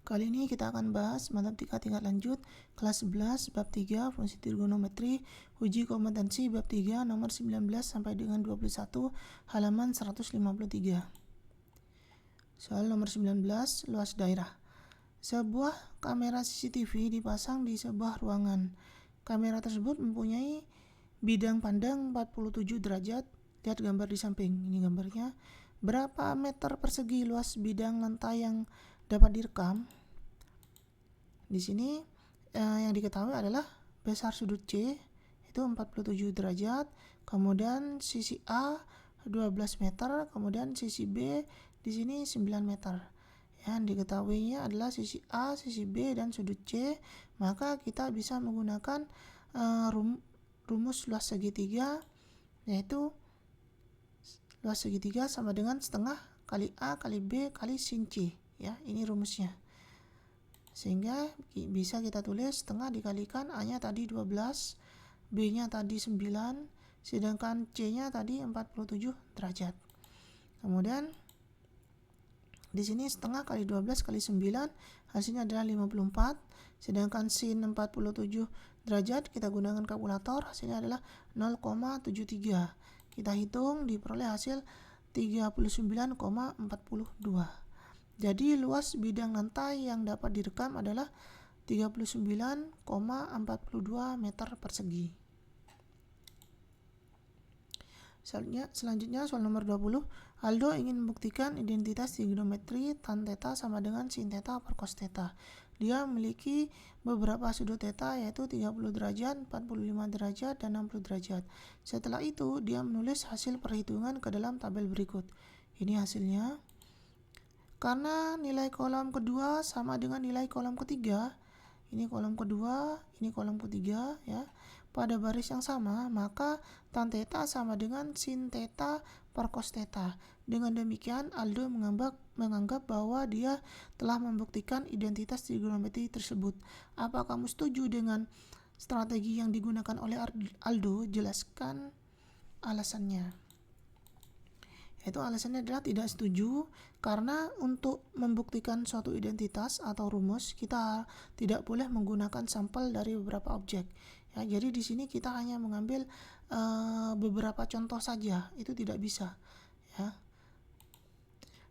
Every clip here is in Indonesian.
Kali ini kita akan bahas matematika tingkat lanjut kelas 11 bab 3 fungsi trigonometri, uji kompetensi bab 3 nomor 19 sampai dengan 21 halaman 153. Soal nomor 19, luas daerah. Sebuah kamera CCTV dipasang di sebuah ruangan. Kamera tersebut mempunyai bidang pandang 47 derajat. Lihat gambar di samping. Ini gambarnya. Berapa meter persegi luas bidang lantai yang dapat direkam? Di sini yang diketahui adalah besar sudut C itu 47 derajat, kemudian sisi A 12 meter, kemudian sisi B di sini 9 meter. Yang diketahuinya adalah sisi A, sisi B, dan sudut C. Maka kita bisa menggunakan rumus luas segitiga, yaitu luas segitiga sama dengan setengah kali A kali B kali sin C. Ya, ini rumusnya. Sehingga bisa kita tulis setengah dikalikan A-nya tadi 12, B-nya tadi 9, sedangkan C-nya tadi 47 derajat. Kemudian di sini setengah kali 12 kali 9 hasilnya adalah 54, sedangkan sin 47 derajat kita gunakan kalkulator, hasilnya adalah 0,73. Kita hitung diperoleh hasil 39,42. Jadi luas bidang lantai yang dapat direkam adalah 39,42 meter persegi. Selanjutnya soal nomor 20. Aldo ingin membuktikan identitas trigonometri tan theta sama dengan sin theta per cos theta. Dia memiliki beberapa sudut theta yaitu 30 derajat, 45 derajat, dan 60 derajat. Setelah itu dia menulis hasil perhitungan ke dalam tabel berikut. Ini hasilnya. Karena nilai kolom kedua sama dengan nilai kolom ketiga, ini kolom kedua, ini kolom ketiga ya, pada baris yang sama, maka tan theta sama dengan sin theta per cos theta. Dengan demikian, Aldo menganggap bahwa dia telah membuktikan identitas trigonometri tersebut. Apa kamu setuju dengan strategi yang digunakan oleh Aldo? Jelaskan alasannya. Itu alasannya adalah tidak setuju, karena untuk membuktikan suatu identitas atau rumus kita tidak boleh menggunakan sampel dari beberapa objek. Ya, jadi di sini kita hanya mengambil beberapa contoh saja, itu tidak bisa. Ya.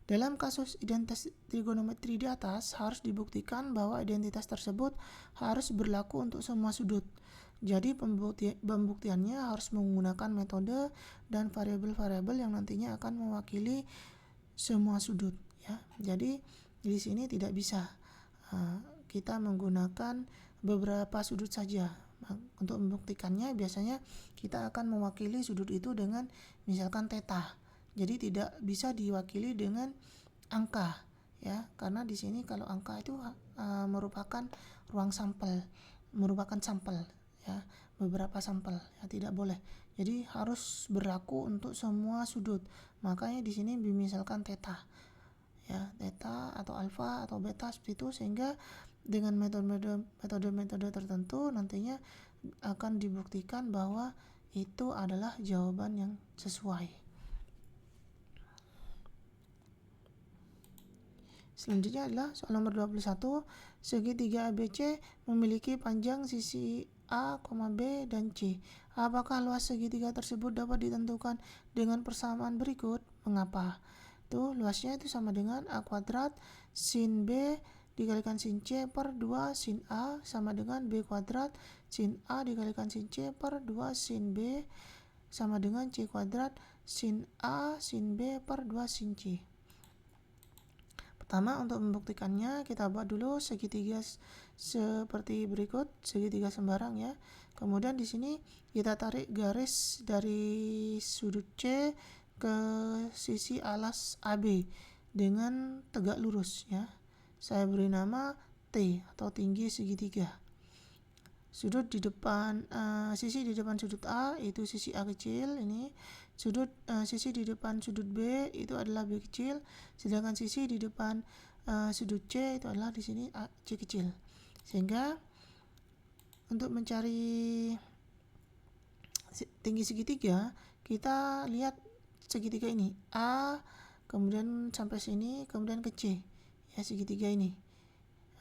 Dalam kasus identitas trigonometri di atas harus dibuktikan bahwa identitas tersebut harus berlaku untuk semua sudut. Jadi pembuktiannya harus menggunakan metode dan variabel-variabel yang nantinya akan mewakili semua sudut. Ya, jadi di sini tidak bisa kita menggunakan beberapa sudut saja. Untuk membuktikannya biasanya kita akan mewakili sudut itu dengan misalkan theta. Jadi tidak bisa diwakili dengan angka, ya, karena di sini kalau angka itu merupakan sampel. Ya, beberapa sampel, ya, tidak boleh. Jadi harus berlaku untuk semua sudut. Makanya di sini misalkan theta, ya, theta atau alfa atau beta seperti itu, sehingga dengan metode tertentu nantinya akan dibuktikan bahwa itu adalah jawaban yang sesuai. Selanjutnya adalah soal nomor 21. Segitiga ABC memiliki panjang sisi A, B, dan C. Apakah luas segitiga tersebut dapat ditentukan dengan persamaan berikut? Mengapa? Luasnya itu sama dengan A kuadrat sin B dikalikan sin C per 2 sin A sama dengan B kuadrat sin A dikalikan sin C per 2 sin B sama dengan C kuadrat sin A sin B per 2 sin C. Pertama, untuk membuktikannya kita buat dulu segitiga seperti berikut, segitiga sembarang ya. Kemudian di sini kita tarik garis dari sudut C ke sisi alas AB dengan tegak lurus ya. Saya beri nama T atau tinggi segitiga. Sudut di depan sisi di depan sudut A itu sisi A kecil ini. Sisi di depan sudut B itu adalah B kecil, sedangkan sisi di depan sudut C itu adalah di sini C kecil. Sehingga untuk mencari tinggi segitiga, kita lihat segitiga ini A, kemudian sampai sini, kemudian ke C, ya, segitiga ini.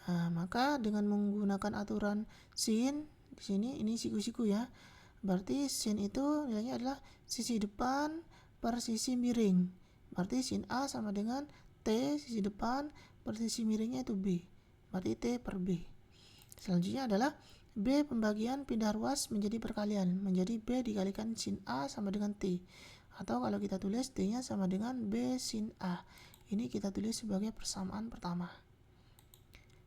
Maka dengan menggunakan aturan sin, di sini ini siku-siku ya. Berarti sin itu nilainya adalah sisi depan per sisi miring. Berarti sin A sama dengan T sisi depan per sisi miringnya itu B. Berarti T per B. Selanjutnya adalah B pembagian pindah ruas menjadi perkalian, menjadi B dikalikan sin A sama dengan T. Atau kalau kita tulis T-nya sama dengan B sin A. Ini kita tulis sebagai persamaan pertama.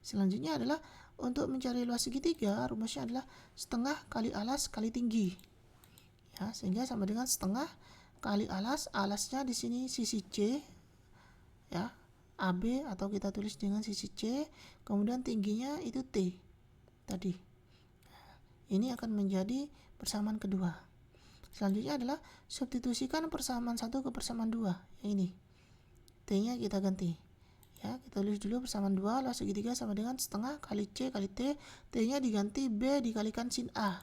Selanjutnya adalah untuk mencari luas segitiga, rumusnya adalah setengah kali alas kali tinggi. Ya, sehingga sama dengan setengah kali alas, alasnya di sini sisi C, ya, AB atau kita tulis dengan sisi C, kemudian tingginya itu T tadi. Ini akan menjadi persamaan kedua. Selanjutnya adalah substitusikan persamaan 1 ke persamaan 2. Yang ini. T-nya kita ganti. Ya, kita tulis dulu persamaan 2, luas segitiga sama dengan setengah kali C kali T. T-nya diganti B dikalikan sin A.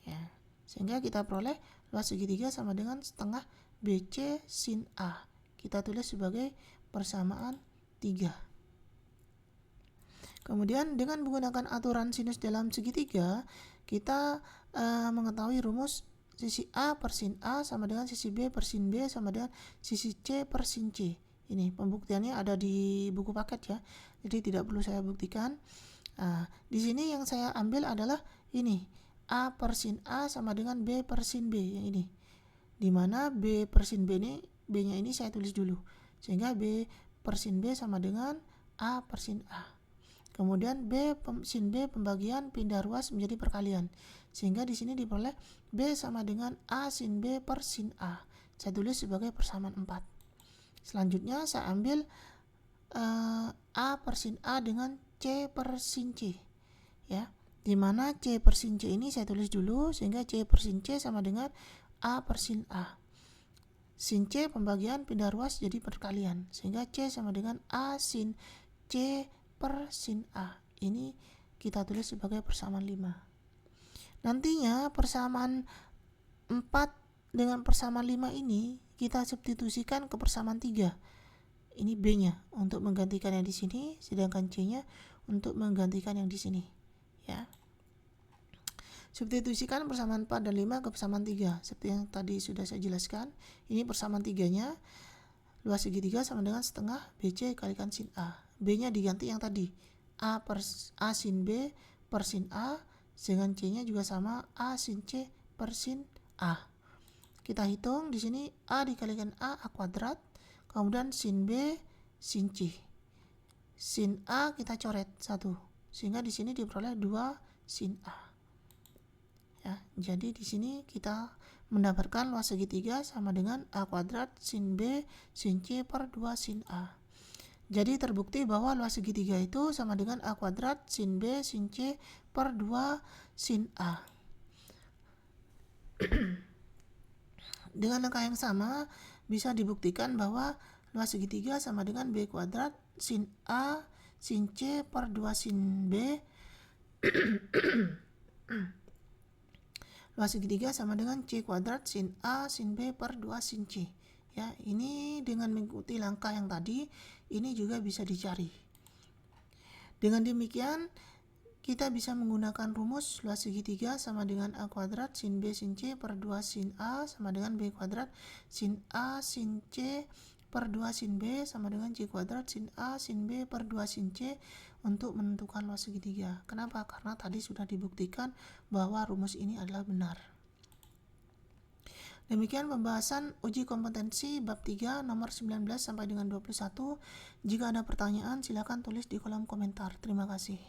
Ya, sehingga kita peroleh luas segitiga sama dengan setengah BC sin A. Kita tulis sebagai persamaan 3. Kemudian dengan menggunakan aturan sinus dalam segitiga, kita mengetahui rumus sisi A per sin A sama dengan sisi B per sin B sama dengan sisi C per sin C. Ini pembuktiannya ada di buku paket ya, jadi tidak perlu saya buktikan. Di sini yang saya ambil adalah ini, A per sin A sama dengan B per sin B, yang ini. Dimana B per sin B ini, B-nya ini saya tulis dulu, sehingga B per sin B sama dengan A per sin A. Kemudian B sin B pembagian pindah ruas menjadi perkalian. Sehingga di sini diperoleh B sama dengan A sin B per sin A. Saya tulis sebagai persamaan 4. Selanjutnya saya ambil A per sin A dengan C per sin C. Ya, dimana C per sin C ini saya tulis dulu, sehingga C per sin C sama dengan A per sin A. Sin C pembagian pindah ruas jadi perkalian, sehingga C sama dengan A sin C per sin A. Ini kita tulis sebagai persamaan 5. Nantinya persamaan 4 dengan persamaan 5 ini kita substitusikan ke persamaan 3. Ini B-nya untuk menggantikan yang di sini, sedangkan C-nya untuk menggantikan yang di sini. Ya. Substitusikan persamaan 4 dan 5 ke persamaan 3. Seperti yang tadi sudah saya jelaskan. Ini persamaan 3-nya. Luas segitiga sama dengan setengah BC kalikan sin A. B-nya diganti yang tadi, A sin B per sin A, dengan C-nya juga sama A sin C per sin A. Kita hitung di sini A dikalikan A kuadrat, kemudian sin B sin C. Sin A kita coret 1, sehingga di sini diperoleh 2 sin A. Ya, jadi di sini kita mendapatkan luas segitiga sama dengan A kuadrat sin B sin C per 2 sin A. Jadi terbukti bahwa luas segitiga itu sama dengan A kuadrat sin B sin C per 2 sin A. Dengan langkah yang sama bisa dibuktikan bahwa luas segitiga sama dengan B kuadrat sin A sin C per 2 sin B. Luas segitiga sama dengan C kuadrat sin A sin B per 2 sin C. Ya, ini dengan mengikuti langkah yang tadi, ini juga bisa dicari. Dengan demikian, kita bisa menggunakan rumus luas segitiga sama dengan A kuadrat sin B sin C per 2 sin A sama dengan B kuadrat sin A sin C per 2 sin B sama dengan C kuadrat sin A sin B per 2 sin C untuk menentukan luas segitiga. Kenapa? Karena tadi sudah dibuktikan bahwa rumus ini adalah benar. Demikian pembahasan uji kompetensi bab 3 nomor 19 sampai dengan 21. Jika ada pertanyaan silakan tulis di kolom komentar. Terima kasih.